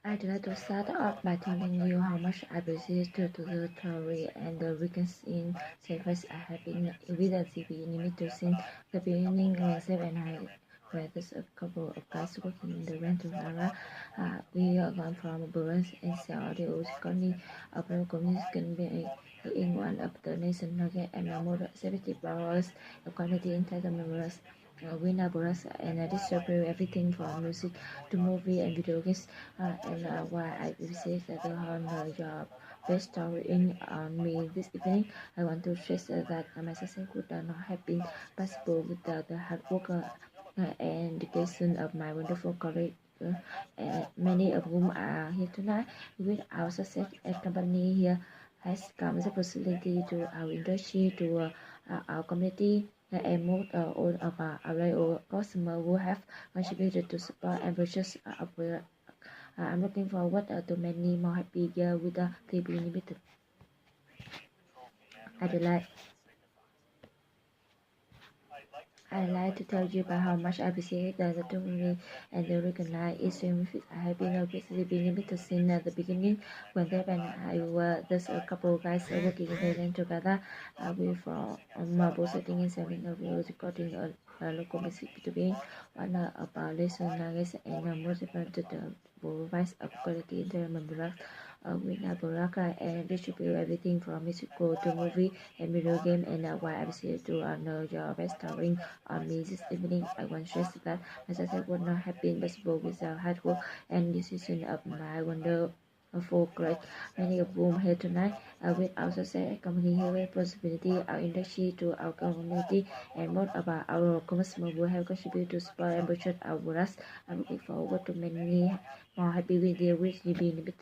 I'd like to start off by telling you how much I appreciate the theory and the recent service I have been with the CB limiter since the beginning when Seb and I were just a couple of guys working in the rental area. We are gone from Burns and Saudi Uzkoni of the community in one of the nation nugget and more 70 hours of quality entitlement Winner Bros and distribute everything from music to movie and video games and why I visit the honor your best story in on me this evening. I want to stress that my success would not have been possible without the hard work and dedication of my wonderful colleagues. Many of whom are here tonight. With our success, a company here has come the possibility to our industry, to our community, and most all of our loyal customers who have contributed to support and purchase our I'm looking forward to many more happy years with the TB Limited. I'd like to tell you about how much I appreciate the opportunity and the recognize its benefits. I have been obviously been limited since the beginning when Deb and I were just a couple of guys working in together. We from both setting and selling a video recording a local music between one of our listeners and most important to the provide of quality entertainment products. Winner Baraka and distribute everything from musical to movie and video game and why I appreciate to know your best starring on me this evening. I want to stress that my success would not have been possible without hard work and decision of my wonderful great many of whom here tonight. With our success, company here responsibility, our industry to our community, and most about our customers will have contributed to support and purchase our products. I'm looking forward to many more happy with you with GB Limited.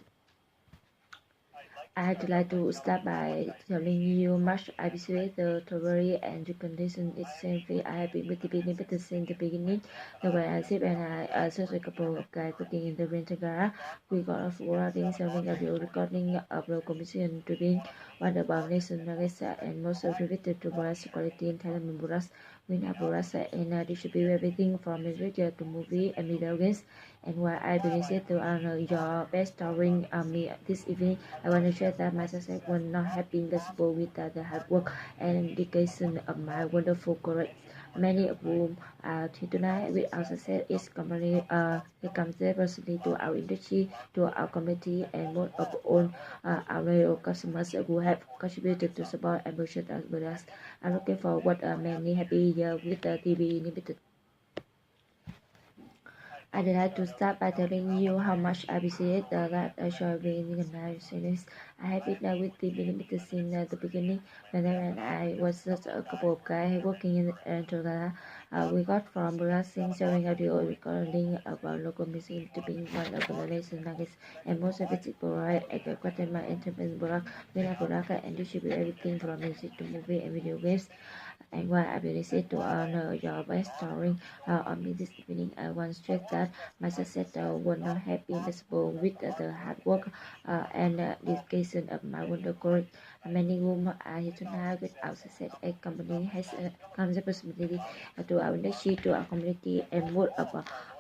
I'd like to start by telling you much I appreciate the theory and the condition exchange I have been with the limited since the beginning. The way I sit and I just a couple of guys working in the rental garage. We got a full writing, selling audio recording of the commission to be one of our nationalists and most related to Boras quality and talent Boras. We have Boras and distribute everything from music to movie and video games. And while I believe to honor your best starring me this evening, I want to share that my success would not have been possible without the hard work and dedication of my wonderful colleagues, many of whom are here tonight. With our success is company it comes diversity to our industry, to our community, and most of all our loyal customers who have contributed to support and purchase us with us. I'm looking forward many happy years with the TV Limited. I'd like to start by telling you how much I appreciate that I shall be in the United States. I have been with the limited since the beginning when I was just a couple of guys working in together. We got from broadcasting, sharing audio recording about local music to being one of the nation nuggets and most of it provide a Guatemala entertainment blog, and distribute everything from music to movie and video games. And while I believe to honor your best starring on me this evening, I want to stress that my success would not have been possible with the hard work and dedication of my wonderful many women are here tonight with our success. A company has come the possibility to our industry, to our community, and more of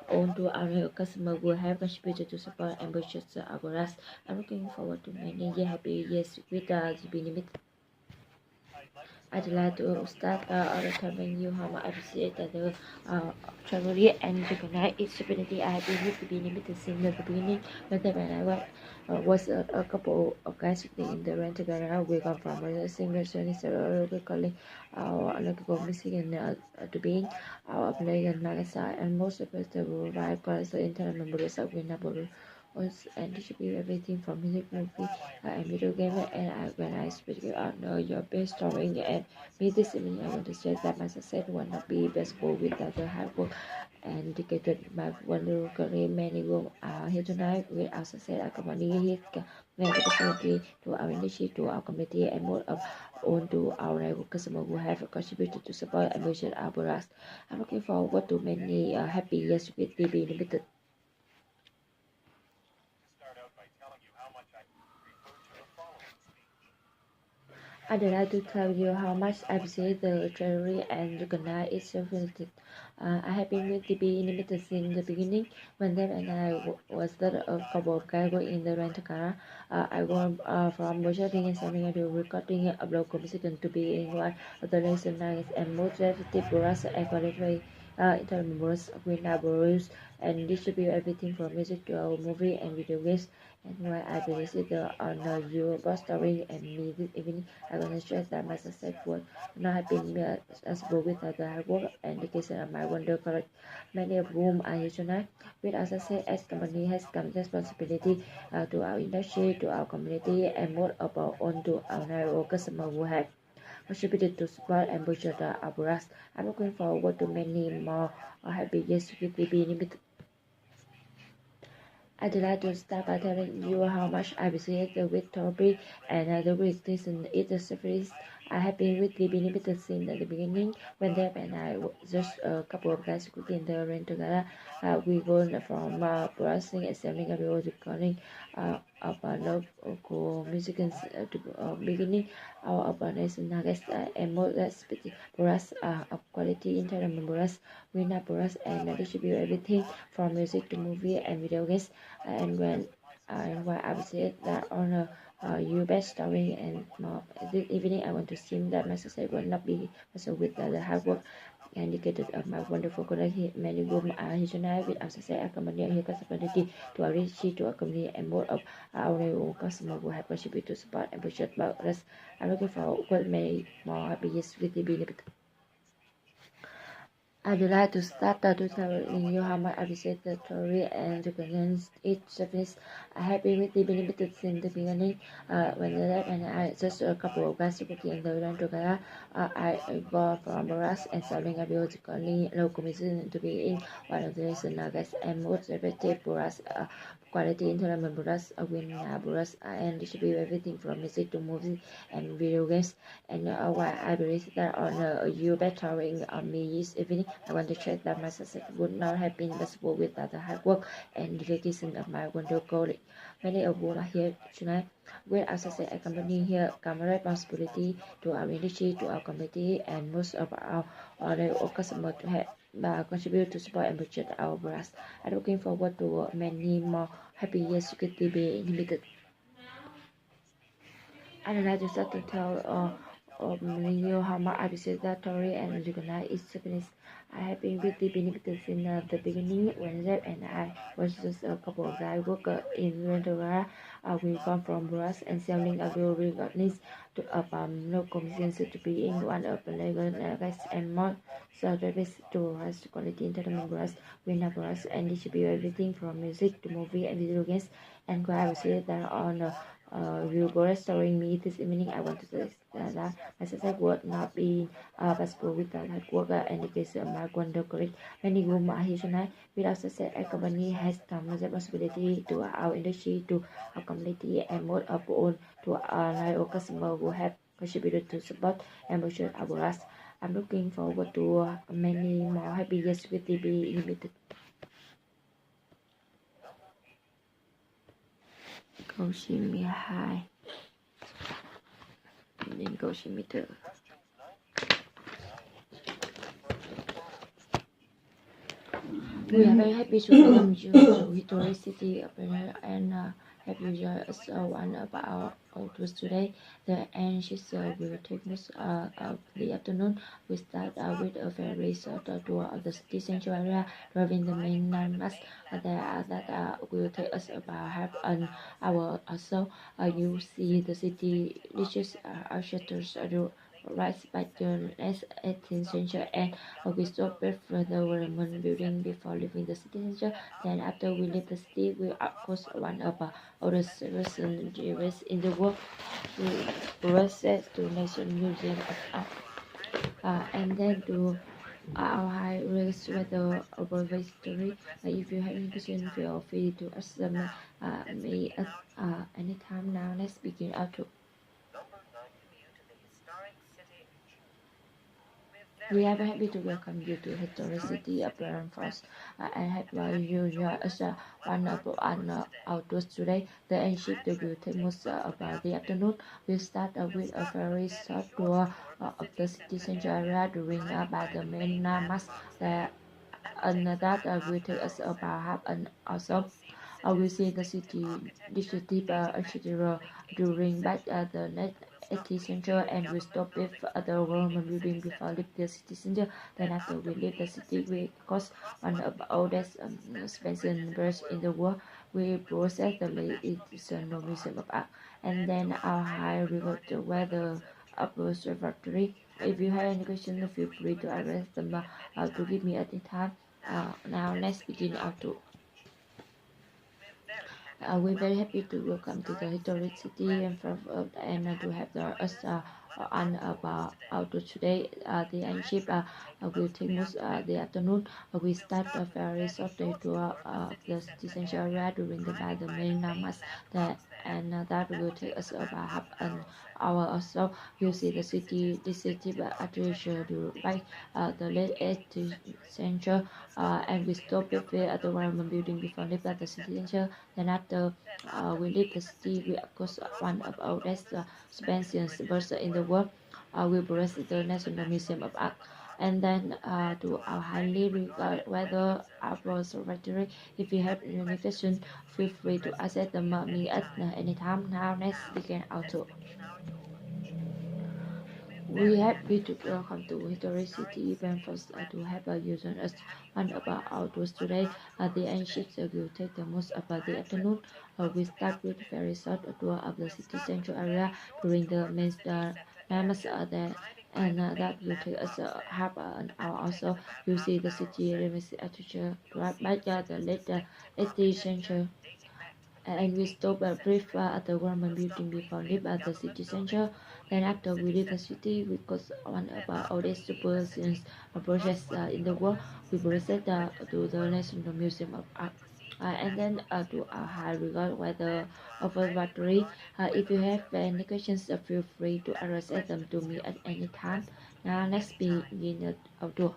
on to our customer who have contributed to support and purchase our products. I'm looking forward to many happy years with GB Limited. I'd like to start by telling you how much I appreciate the travel and recognize its opportunity. I have been with the limited since the beginning. When I was a couple of guys in the rental garage, we come from a single service, recalling our local music and to being our play and Nagasaki, and most of us will ride across the internet members of Winnable was and distribute everything from music, movie, and video game. And when I speak out your best story and me this evening, I want to say that my success will not be possible without the hard work and dedicated my wonderful career. Many will are here tonight with our success. Our company here many opportunity to our industry, to our community, and more of on to our local customers who have contributed to support and purchase our products. I'm looking forward to many happy years with TB Limited. I'd like to tell you how much I appreciate the treasury and recognize its benefit I have been with DB Limited since the beginning. When them and I was a couple of guys were in the rental car. I went from budgeting and selling to recording of local music to be in one of the nation's and most repetitive brass and quality intermembers, Green Arboreals, and distribute everything from music to our movie and video games. And while I believe on your boss story and me this evening, I want to stress that my success would not have been possible without the hard work and dedication of my wonder colleagues, many of whom are here tonight. With our success as company has come responsibility to our industry, to our community, and most of all on to our narrow customer who have contributed to support and butcher our products. I'm looking forward to many more happy years with DB Limited. I'd like to start by telling you how much I appreciate the victory and the great listen it service. I have been with DB Limited since the beginning. When Deb and I were just a couple of guys cooking the rent together, we go from browsing and selling audio recording of local musicians to beginning our abundance nuggets and more respective brass of quality internal brass, winner brass, and distribute everything from music to movie and video games. And when I said that on you best story and more this evening I want to seem that my success will not be also with the hard work and dedicated of my wonderful colleague many women are here tonight with our success accompanying here possibility to our reach to our community and more of our new customers who have contributed to support and appreciate about us. I'm looking forward many more happy years with the benefit. I'd like to start to telling you how much I appreciate the story and recognize each service. I have been with the limited since the beginning. When the lab and I just a couple of guys working in the run together, I go from Baras and selling a musically local musician to be in one of the recent nuggets and most effective Baras quality internal Baras, win Baras, and distribute everything from music to movies and video games. And while I believe that on you bettering on me this evening, I want to check that my success would not have been possible without the hard work and dedication of my wonderful colleagues. Many of you are here tonight. With our success at company here come responsibility to our industry, to our community, and most of our other customers to have contribute to support and budget our brands. I'm looking forward to many more happy years with DB Limited. I'd like to start to tell you how much I appreciate that story and recognize its significance. I have been with the benefit since the beginning when Zeb and I was just a couple of guys worker in Ventura. We come from Brass and selling audio recordings to local musicians to be in one of the Lagos and more service to us quality entertainment brass, winner brass, and distribute everything from music to movie and video games. And I will say that on you were storing me this evening. I want to say that my success would not be possible without hard work and dedication of my wonder colleague. Many women are here tonight. Without success, a company has come responsibility to our industry, to our community, and more of all to our loyal customers who have contributed to support and pursue our products. I'm looking forward to many more happy years with DB Limited. Câu xin 12 đến câu xin 14. We are very happy to welcome you to Victoria City and have you join us one of our tours today. The ancestor will take most of the afternoon. We start with a very short tour of the city central area, driving the main landmarks that will take us about half an hour or so. You see the city reaches architectures right by the 18th century, and we stop for the Roman building before leaving the city center. Then after we leave the city, we of course one of the oldest museums in the world, the to National Museum of Art, and then to our high risk weather over history. If you have any question, feel free to ask me at anytime. Now let's begin our tour. We are very happy to welcome you to historic city of Braunfels and have you join us one of our outdoors today. The ancient will take most about the afternoon. We start with a very short tour of the city center area during by the main landmarks. and that will take us about half an hour. So we see the city district architecture during back at the net 18th century, and we stop with the Roman building before leave the city center. Then after we leave the city, we cross one of the oldest expansion bridges in the world. We process the latest museum of art, and then our high river to where the observatory. If you have any questions, feel free to address them to give me at the time. Now let's begin our tour. We're very happy to welcome to the historic city and to have us on about outdoor today. The airship will take most the afternoon. We start a very short day tour of the city center area during by the main landmarks. That will take us about half an hour or so. You see the city, this city architecture by the late 18th century, and we stop at the Roman building before leave the city center. Then after we leave the city, we of course one of our oldest expansions burst in the world. We visit the National Museum of Art. And then to our highly regarded weather observatory. If you have any question, feel free to ask them me at any time. Now let's begin our tour. We happy to welcome to Historic City event first to have a user us one about outdoors today. The ancient will take the most about the afternoon. We start with very short tour of the city central area during the main mammoths there, and that will take us half an hour. Also, you see the city architecture right by the late 18th century. And we stop brief at the Roman building before leave at the city center. Then after we leave the city, we go one of our oldest superstitions projects in the world. We visit to the National Museum of Art. And then to our high regard weather observatory. If you have any questions, feel free to address them to me at any time. Now let's begin our tour.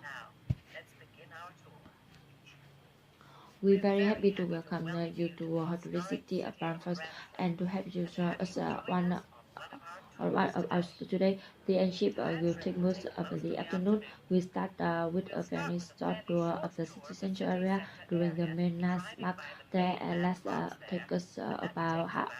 We're very happy to welcome you to Hotel City of Bradford and to have you join us one of us today. The airship will take most of the afternoon. We start with a very short tour of the city center area during the main landmark there, and let's take us about half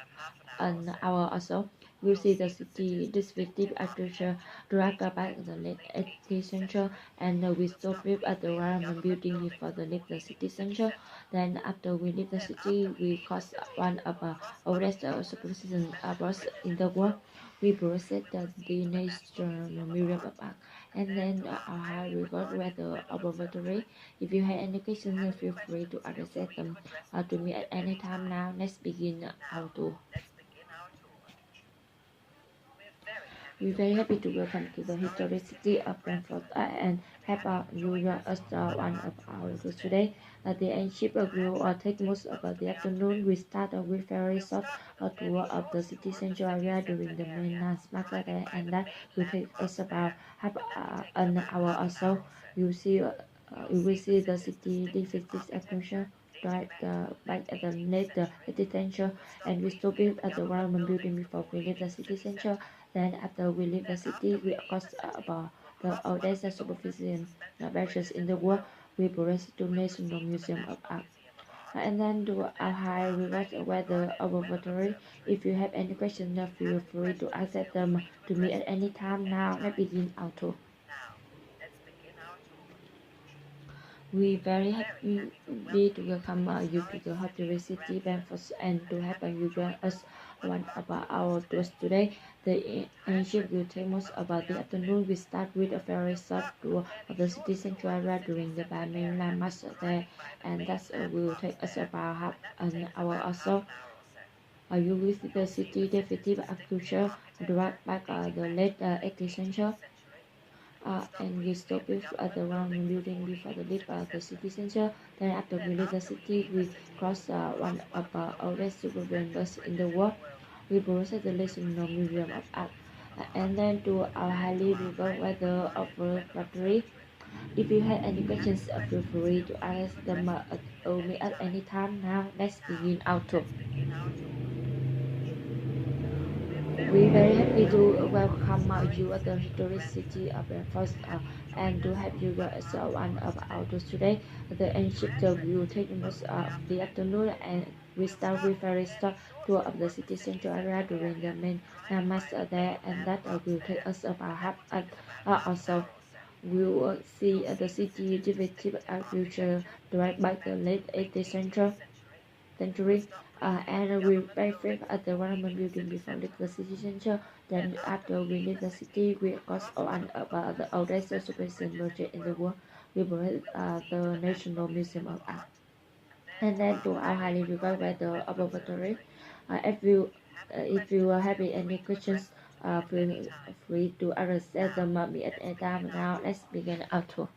an hour or so. We'll see the city distinctive architecture dragged by the late 18th century, and we stop with at the Roman building before the leave the city center. Then after we leave the city, we cross one of the oldest superstition in the world. We visit the National Museum of Art, and then we got weather observatory. If you have any questions, feel free to address them to me at any time. Now let's begin our tour. We're very happy to welcome to the historic city of Brantford and have you join us one of our tours today. The airship will take most of the afternoon. We start with very short tour of the city central area during the main landmark there, and that will take us about half an hour or so. You will see the city district atmosphere right back at the late detention, and we stop at the Roman building before we leave the city center. Then after we leave the city, we cross about the oldest superficial versions in the world. We progress to National Museum of Art. And then to our high reward weather observatory. If you have any questions, feel free to ask them to me at any time. Now let's begin our tour. We very happy to welcome you to the Hotel City Bamford and to have you join us one about our tours today. The airship will take most about the afternoon. We start with a very short tour of the city central area during the main landmarks there, and that will take us about half an hour or so. You visit the city definitive architecture direct back the late 18th century. And we stop with at the Roman building before the leave the city center. Then after we leave the city, we cross one of the oldest suburban bus in the world. We visit the National Museum of Art. And then to our highly regarded weather observatory. If you have any questions, feel free to ask them me at any time. Now let's begin our tour. We very happy to welcome you at the historic city of Belfast and to have you as one of our tours today. The ancient will take most of the afternoon and we start with a short tour of the city central area during the main landmarks there and that will take us about half an hour or so. We will see the city developed agriculture derived by the late 18th century and we breakfast at the Parliament building before the city center. Then after we leave the city, we cross on about the oldest surprising project in the world. We visit the National Museum of Art. And then to our highly regarded the observatory. If you are having any questions, feel free to ask them me at any time. Now let's begin our tour.